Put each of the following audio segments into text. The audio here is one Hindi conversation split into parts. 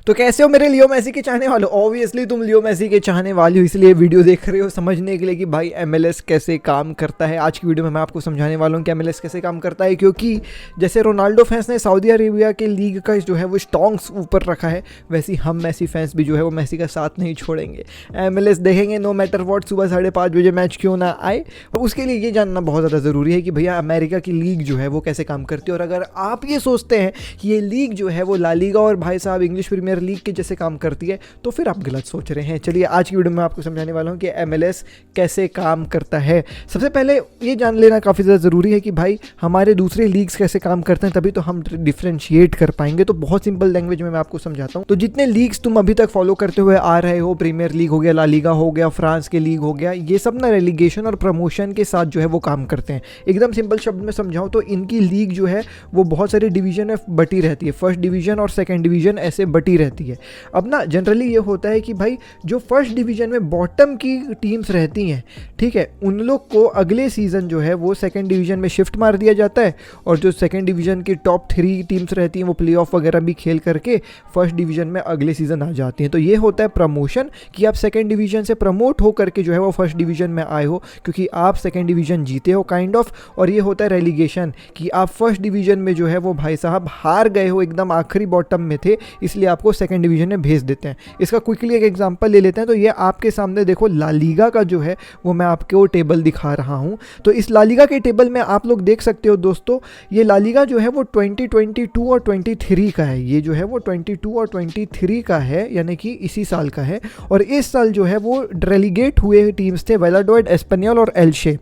तो कैसे हो मेरे लियो मेसी के चाहने वालों। ऑब्वियसली तुम लियो मेसी के चाहने वाले हो, इसलिए वीडियो देख रहे हो समझने के लिए कि भाई एमएलएस कैसे काम करता है। आज की वीडियो में मैं आपको समझाने वाला हूँ कि एमएलएस कैसे काम करता है, क्योंकि जैसे रोनाल्डो फैंस ने सऊदी अरेबिया के लीग का जो है वो स्टॉन्ग्स ऊपर रखा है, वैसे हम मेसी फैंस भी जो है वो मेसी का साथ नहीं छोड़ेंगे। एमएलएस देखेंगे नो मैटर वॉट, सुबह 5:30 बजे मैच क्यों ना आए। और उसके लिए ये जानना बहुत ज़्यादा ज़रूरी है कि भैया अमेरिका की लीग जो है वो कैसे काम करती है। और अगर आप ये सोचते हैं कि ये लीग जो है वो ला लीगा और भाई साहब इंग्लिश प्रीमियर लीग के जैसे काम करती है, तो फिर आप गलत सोच रहे हैं। चलिए आज की वीडियो में आपको समझाने वाला हूँ कि एमएलएस कैसे काम करता है। सबसे पहले ये जान लेना काफ़ी ज़्यादा ज़रूरी है कि भाई हमारे दूसरे लीग्स कैसे काम करते हैं, तभी तो हम डिफ्रेंशिएट कर पाएंगे। तो बहुत सिंपल लैंग्वेज में मैं आपको समझाता हूँ। तो जितने लीग्स तुम अभी तक फॉलो करते हुए आ रहे हो, प्रीमियर लीग हो गया, ला लीगा हो गया, फ्रांस के लीग हो गया, ये सब ना रेलीगेशन और प्रमोशन के साथ जो है वो काम करते हैं। एकदम सिंपल शब्द में समझाऊँ तो इनकी लीग जो है वो बहुत सारे डिवीजन में बटी रहती है। फर्स्ट डिवीजन और सेकंड डिवीजन ऐसे बटी रहती है। अब ना जनरली ये होता है कि भाई जो फर्स्ट डिवीजन में बॉटम की टीम्स रहती हैं, ठीक है, उन लोग को अगले सीज़न जो है वो सेकंड डिवीजन में शिफ्ट मार दिया जाता है, और जो सेकंड डिवीजन की टॉप 3 टीम्स रहती हैं वो प्लेऑफ वगैरह भी खेल करके फर्स्ट डिवीजन में अगले सीज़न आ जाती हैं। तो ये होता है प्रमोशन, कि आप सेकंड डिवीजन से प्रमोट हो करके जो है वो फर्स्ट डिवीजन में आए हो, क्योंकि आप सेकंड डिवीजन जीते हो काइंड ऑफ। और ये होता है रेलीगेशन, कि आप फर्स्ट डिवीजन में जो है वो भाई साहब हार गए हो, एकदम आखिरी बॉटम में थे, इसलिए आपको सेकंड डिवीजन में भेज देते हैं। इसका क्विकली एक एग्जांपल ले लेते हैं। तो ये आपके सामने देखो ला लीगा का जो है वो मैं आपको टेबल दिखा रहा हूँ। तो इस ला लीगा के टेबल में आप लोग देख सकते हो दोस्तों, ये ला लीगा जो है वो 2022 और 23 का है। ये जो है वो 22 और 23 का है, यानी कि इसी साल का है। और इस साल जो है वो रेलीगेट हुए टीम्स थे वैलाडोलिड, एस्पेनियोल और एल्शे।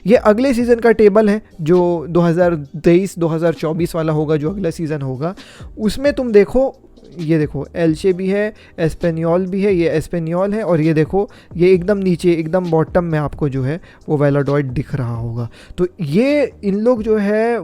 ये अगले सीज़न का टेबल है जो 2023-2024 वाला होगा, जो अगला सीज़न होगा। उसमें तुम देखो, ये देखो एल्शे भी है, एस्पेनियोल भी है, ये एस्पेनियोल है, और ये देखो ये एकदम नीचे एकदम बॉटम में आपको जो है वो वैलाडोलिड दिख रहा होगा। तो ये इन लोग जो है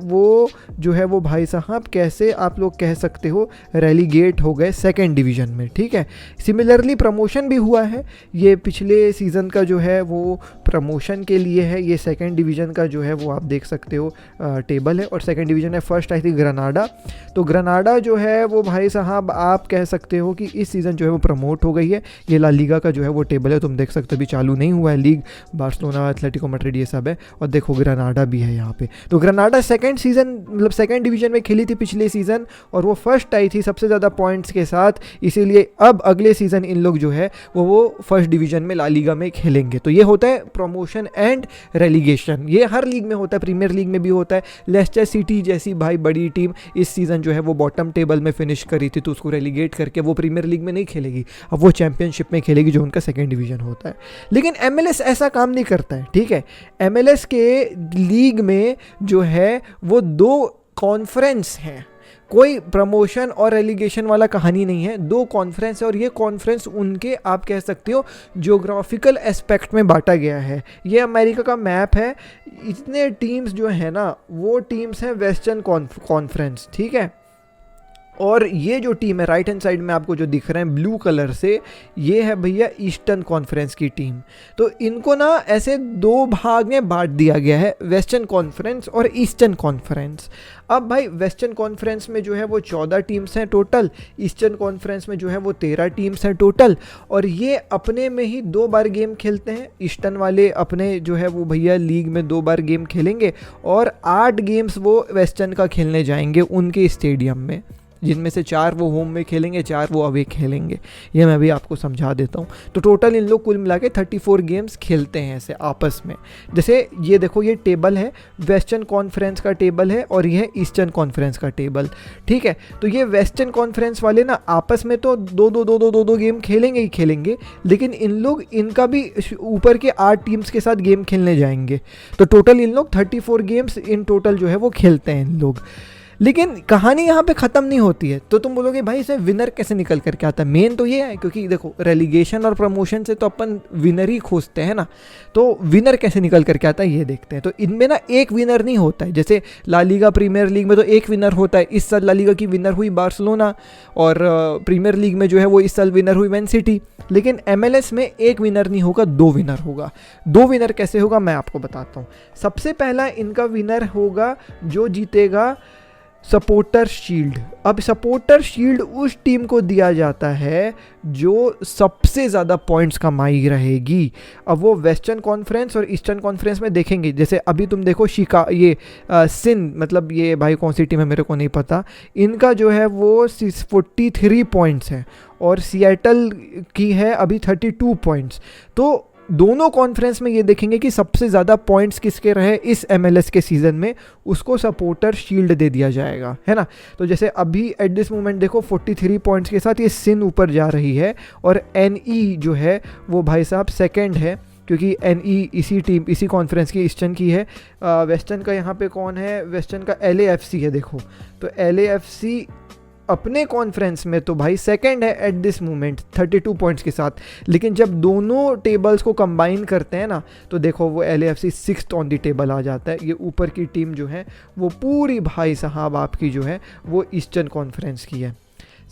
वो भाई साहब कैसे आप लोग कह सकते हो रेलीगेट हो गए सेकंड डिवीज़न में, ठीक है। सिमिलरली प्रमोशन भी हुआ है। ये पिछले सीज़न का जो है वो प्रमोशन के लिए है। ये सेकंड डिवीज़न का जो है वो आप देख सकते हो टेबल है, और सेकंड डिवीज़न है फर्स्ट आई थी ग्रेनाडा। तो ग्रेनाडा जो है वो भाई साहब आप कह सकते हो कि इस सीज़न जो है वो प्रमोट हो गई है। ये ला लीगा का जो है वो टेबल है, तुम देख सकते हो अभी चालू नहीं हुआ है लीग। बार्सिलोना, एथलेटिको मैड्रिड ये सब है, और देखो ग्रेनाडा भी है यहाँ पे। तो ग्रेनाडा सेकंड सीज़न मतलब सेकंड डिवीज़न में खेली थी पिछले सीज़न, और वो फर्स्ट आई थी सबसे ज़्यादा पॉइंट्स के साथ, इसीलिए अब अगले सीज़न इन लोग जो है वो फर्स्ट डिवीज़न में ला लीगा में खेलेंगे। तो ये होता है प्रमोशन एंड रेलीगेशन। ये हर लीग में होता है, प्रीमियर लीग में भी होता है। लेस्टर सिटी जैसी भाई बड़ी टीम इस सीज़न जो है वो बॉटम टेबल में फिनिश करी थी, तो उसको रेलीगेट करके वो प्रीमियर लीग में नहीं खेलेगी, अब वो चैंपियनशिप में खेलेगी जो उनका सेकंड डिवीज़न होता है। लेकिन एमएलएस ऐसा काम नहीं करता है, ठीक है। एमएलएस के लीग में जो है वो 2 कॉन्फ्रेंस हैं, कोई प्रमोशन और रेलीगेशन वाला कहानी नहीं है। 2 कॉन्फ्रेंस है, और ये कॉन्फ्रेंस उनके आप कह सकते हो ज्योग्राफिकल एस्पेक्ट में बांटा गया है। ये अमेरिका का मैप है। इतने टीम्स जो है ना वो टीम्स हैं वेस्टर्न कॉन्फ्रेंस, ठीक है। और ये जो टीम है राइट हैंड साइड में आपको जो दिख रहे हैं ब्लू कलर से, ये है भैया ईस्टर्न कॉन्फ्रेंस की टीम। तो इनको ना ऐसे 2 भाग में बांट दिया गया है, वेस्टर्न कॉन्फ्रेंस और ईस्टर्न कॉन्फ्रेंस। अब भाई वेस्टर्न कॉन्फ्रेंस में जो है वो 14 टीम्स हैं टोटल, ईस्टर्न कॉन्फ्रेंस में जो है वो 13 टीम्स हैं टोटल। और ये अपने में ही 2 बार गेम खेलते हैं। ईस्टर्न वाले अपने जो है वो भैया लीग में 2 बार गेम खेलेंगे, और 8 गेम्स वो वेस्टर्न का खेलने जाएंगे उनके स्टेडियम में, जिनमें से 4 वो होम में खेलेंगे, 4 वो अवे खेलेंगे। ये मैं भी आपको समझा देता हूँ। तो टोटल इन लोग कुल मिला के 34 गेम्स खेलते हैं ऐसे आपस में। जैसे ये देखो ये टेबल है, वेस्टर्न कॉन्फ्रेंस का टेबल है, और ये है ईस्टर्न कॉन्फ्रेंस का टेबल, ठीक है। तो ये वेस्टर्न कॉन्फ्रेंस वाले ना आपस में तो 2-2 गेम खेलेंगे ही खेलेंगे, लेकिन इन लोग इनका भी ऊपर के 8 टीम्स के साथ गेम खेलने जाएंगे। तो टोटल इन लोग 34 गेम्स इन टोटल जो है वो खेलते हैं इन लोग। लेकिन कहानी यहाँ पे ख़त्म नहीं होती है। तो तुम बोलोगे भाई इसे विनर कैसे निकल करके आता है। मेन तो ये है, क्योंकि देखो रेलीगेशन और प्रमोशन से तो अपन विनर ही खोजते हैं ना, तो विनर कैसे निकल करके आता है ये देखते हैं। तो इनमें ना एक विनर नहीं होता है। जैसे ला लीगा प्रीमियर लीग में तो एक विनर होता है। इस साल ला लीगा की विनर हुई बार्सिलोना, और प्रीमियर लीग में जो है वो इस साल विनर हुई मैन सिटी। लेकिन एमएलएस में एक विनर नहीं होगा, 2 विनर होगा। 2 विनर कैसे होगा मैं आपको बताता हूँ। सबसे पहला इनका विनर होगा जो जीतेगा सपोर्टर शील्ड। अब सपोर्टर शील्ड उस टीम को दिया जाता है जो सबसे ज़्यादा पॉइंट्स कमाई रहेगी। अब वो वेस्टर्न कॉन्फ्रेंस और ईस्टर्न कॉन्फ्रेंस में देखेंगे, जैसे अभी तुम देखो सिन, मतलब ये भाई कौन सी टीम है मेरे को नहीं पता, इनका जो है वो 43 पॉइंट्स है और सिएटल की है अभी 32 पॉइंट्स। तो दोनों कॉन्फ्रेंस में ये देखेंगे कि सबसे ज़्यादा पॉइंट्स किसके रहे इस MLS के सीज़न में, उसको सपोर्टर शील्ड दे दिया जाएगा, है ना। तो जैसे अभी एट दिस मोमेंट देखो 43 पॉइंट्स के साथ ये सिन ऊपर जा रही है और NE जो है वो भाई साहब सेकंड है, क्योंकि NE इसी कॉन्फ्रेंस की ईस्टर्न की है। वेस्टर्न का यहाँ पे कौन है, वेस्टर्न का LAFC है। देखो तो LAFC अपने कॉन्फ्रेंस में तो भाई सेकंड है एट दिस मोमेंट 32 पॉइंट्स के साथ, लेकिन जब दोनों टेबल्स को कंबाइन करते हैं ना तो देखो वो LAFC 6th on the table आ जाता है। ये ऊपर की टीम जो है वो पूरी भाई साहब आपकी जो है वो ईस्टर्न कॉन्फ्रेंस की है,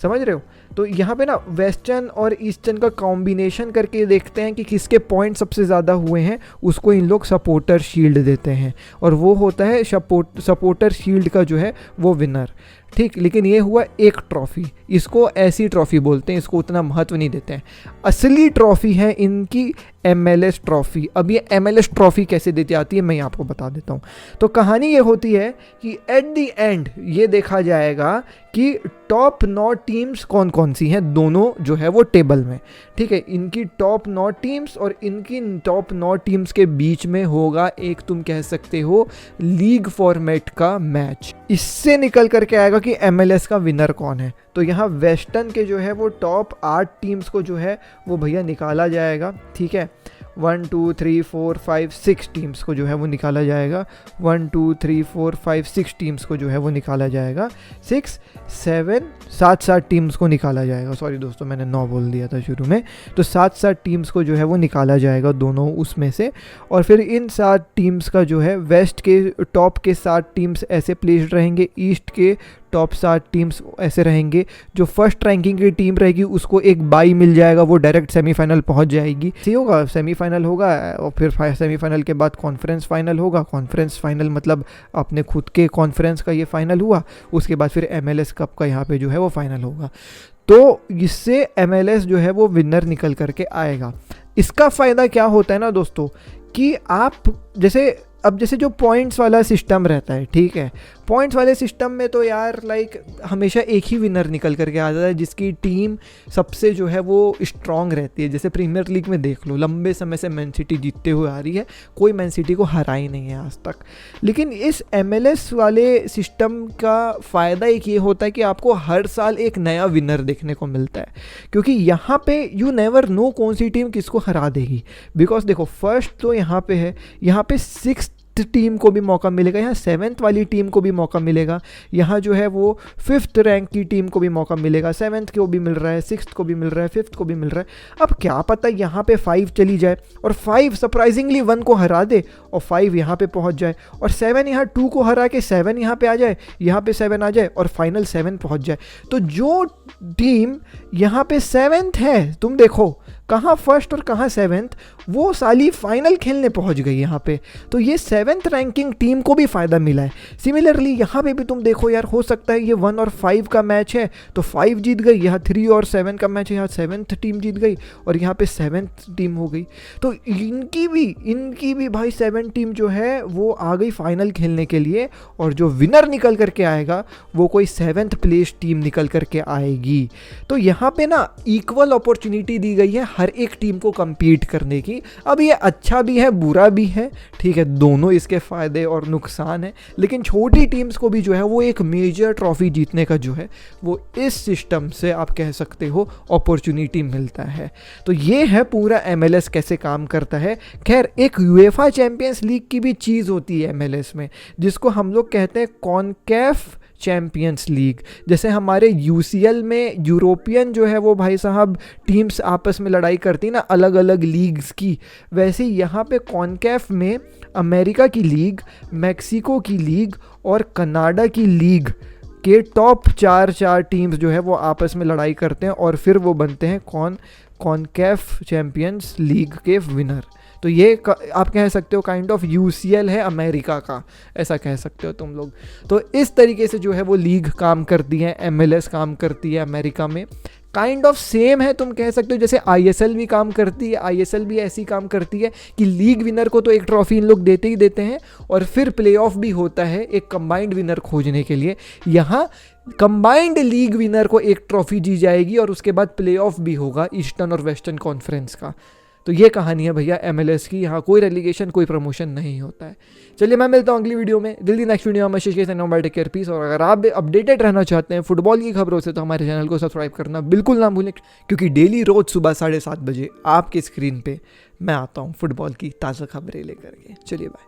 समझ रहे हो। तो यहाँ पे ना वेस्टर्न और ईस्टर्न का कॉम्बिनेशन करके देखते हैं कि किसके पॉइंट सबसे ज़्यादा हुए हैं, उसको इन लोग सपोर्टर शील्ड देते हैं और वो होता है सपोर्टर शील्ड का जो है वो विनर, ठीक। लेकिन ये हुआ एक ट्रॉफ़ी, इसको ऐसी ट्रॉफ़ी बोलते हैं, इसको उतना महत्व नहीं देते हैं। असली ट्रॉफ़ी है इनकी MLS ट्रॉफ़ी। अब ये MLS ट्रॉफ़ी कैसे दी जाती है मैं आपको बता देता हूँ। तो कहानी ये होती है कि एट द एंड ये देखा जाएगा कि टॉप 9 टीम्स कौन कौन सी हैं, दोनों जो है वो टेबल में, ठीक है। इनकी टॉप 9 टीम्स और इनकी टॉप 9 टीम्स के बीच में होगा एक, तुम कह सकते हो, लीग फॉर्मेट का मैच। इससे निकल करके आएगा कि MLS का विनर कौन है। तो यहाँ वेस्टर्न के जो है वो टॉप 8 टीम्स को जो है वो भैया निकाला जाएगा, ठीक है। 1 2 3 4 5 6 टीम्स को जो है वो निकाला जाएगा, 1 2 3 4 5 6 टीम्स को जो है वो निकाला जाएगा, 6 7 7 टीम्स को निकाला जाएगा। सॉरी दोस्तों मैंने 9 बोल दिया था शुरू में। तो 7 टीम्स को जो है वो निकाला जाएगा दोनों उसमें से, और फिर इन 7 टीम्स का जो है वेस्ट के टॉप के 7 टीम्स ऐसे प्लेस्ड रहेंगे, ईस्ट के टॉप 7 टीम्स ऐसे रहेंगे। जो फर्स्ट रैंकिंग की टीम रहेगी उसको एक बाई मिल जाएगा, वो डायरेक्ट सेमीफाइनल पहुंच जाएगी। सही होगा, सेमीफाइनल होगा और फिर सेमीफाइनल के बाद कॉन्फ्रेंस फाइनल होगा। कॉन्फ्रेंस फाइनल मतलब अपने खुद के कॉन्फ्रेंस का ये फाइनल हुआ, उसके बाद फिर MLS कप का यहाँ पे जो है वो फाइनल होगा। तो इससे MLS जो है वो विनर निकल करके आएगा। इसका फ़ायदा क्या होता है ना दोस्तों, कि आप जैसे जो पॉइंट्स वाला सिस्टम रहता है, ठीक है, पॉइंट्स वाले सिस्टम में तो यार हमेशा एक ही विनर निकल करके आ जाता है जिसकी टीम सबसे जो है वो स्ट्रांग रहती है। जैसे प्रीमियर लीग में देख लो, लंबे समय से मैन सिटी जीतते हुए आ रही है, कोई मैन सिटी को हरा ही नहीं है आज तक। लेकिन इस MLS वाले सिस्टम का फ़ायदा एक ये होता है कि आपको हर साल एक नया विनर देखने को मिलता है, क्योंकि यहाँ पे यू नेवर नो कौन सी टीम किसको हरा देगी। बिकॉज देखो फर्स्ट तो यहाँ पे है, यहाँ पे 6th टीम को भी मौका मिलेगा, यहाँ 7th वाली टीम को भी मौका मिलेगा, यहाँ जो है वो 5th रैंक की टीम को भी मौका मिलेगा, 7th को भी मिल रहा है, 6th को भी मिल रहा है, 5th को भी मिल रहा है। अब क्या पता यहाँ पे 5 चली जाए और 5 सरप्राइजिंगली 1 को हरा दे और 5 यहाँ पे पहुँच जाए, और 7 यहाँ 2 को हरा के 7 यहाँ पे आ जाए, यहाँ पे 7 आ जाए और फाइनल 7 पहुँच जाए। तो जो टीम यहाँ पे 7th है, तुम देखो कहाँ फर्स्ट और कहाँ 7th, वो साली फाइनल खेलने पहुँच गई यहाँ पे। तो ये 7th रैंकिंग टीम को भी फ़ायदा मिला है। सिमिलरली यहाँ पे भी तुम देखो यार, हो सकता है ये 1 और 5 का मैच है तो 5 जीत गई, यहाँ 3 और 7 का मैच है, यहाँ 7th टीम जीत गई और यहाँ पे 7th टीम हो गई। तो इनकी भी भाई 7 टीम जो है वो आ गई फाइनल खेलने के लिए, और जो विनर निकल करके आएगा वो कोई 7th प्लेस टीम निकल करके आएगी। तो यहाँ पे ना इक्वल अपॉर्चुनिटी दी गई है हर एक टीम को compete करने की। अब ये अच्छा भी है बुरा भी है, ठीक है, दोनों इसके फ़ायदे और नुकसान है। लेकिन छोटी टीम्स को भी जो है वो एक मेजर ट्रॉफी जीतने का जो है वो इस सिस्टम से आप कह सकते हो अपॉर्चुनिटी मिलता है। तो ये है पूरा MLS कैसे काम करता है। खैर एक UEFA चैम्पियंस लीग की भी चीज़ होती है MLS में, जिसको हम लोग कहते हैं कॉनकैफ चैम्पियंस लीग। जैसे हमारे UCL में यूरोपियन जो है वो भाई साहब टीम्स आपस में लड़ाई करती ना अलग अलग लीग्स की, वैसे यहाँ पे कॉनकैफ में अमेरिका की लीग, मैक्सिको की लीग और कनाडा की लीग के टॉप 4 टीम्स जो है वो आपस में लड़ाई करते हैं और फिर वो बनते हैं कॉनकैफ चैम्पियंस लीग के विनर। तो ये आप कह सकते हो काइंड ऑफ UCL है अमेरिका का, ऐसा कह सकते हो तुम लोग। तो इस तरीके से जो है वो लीग काम करती है, MLS काम करती है अमेरिका में। काइंड ऑफ सेम है, तुम कह सकते हो जैसे ISL भी काम करती है। ISL भी ऐसी काम करती है कि लीग विनर को तो एक ट्रॉफी इन लोग देते ही देते हैं और फिर प्लेऑफ भी होता है एक कंबाइंड विनर खोजने के लिए। यहाँ कंबाइंड लीग विनर को एक ट्रॉफी दी जाएगी और उसके बाद प्लेऑफ भी होगा ईस्टर्न और वेस्टर्न कॉन्फ्रेंस का। तो ये कहानी है भैया MLS की। यहाँ कोई रेलीगेशन, कोई प्रमोशन नहीं होता है। चलिए मैं मिलता हूँ अगली वीडियो में, जल्दी नेक्स्ट वीडियो में। Take care, peace. और अगर आप अपडेटेड रहना चाहते हैं फुटबॉल की खबरों से तो हमारे चैनल को सब्सक्राइब करना बिल्कुल ना भूलें, क्योंकि डेली रोज सुबह 7:30 बजे आपके स्क्रीन पे मैं आता हूँ फुटबॉल की ताज़ा खबरें लेकर के। चलिए बाय।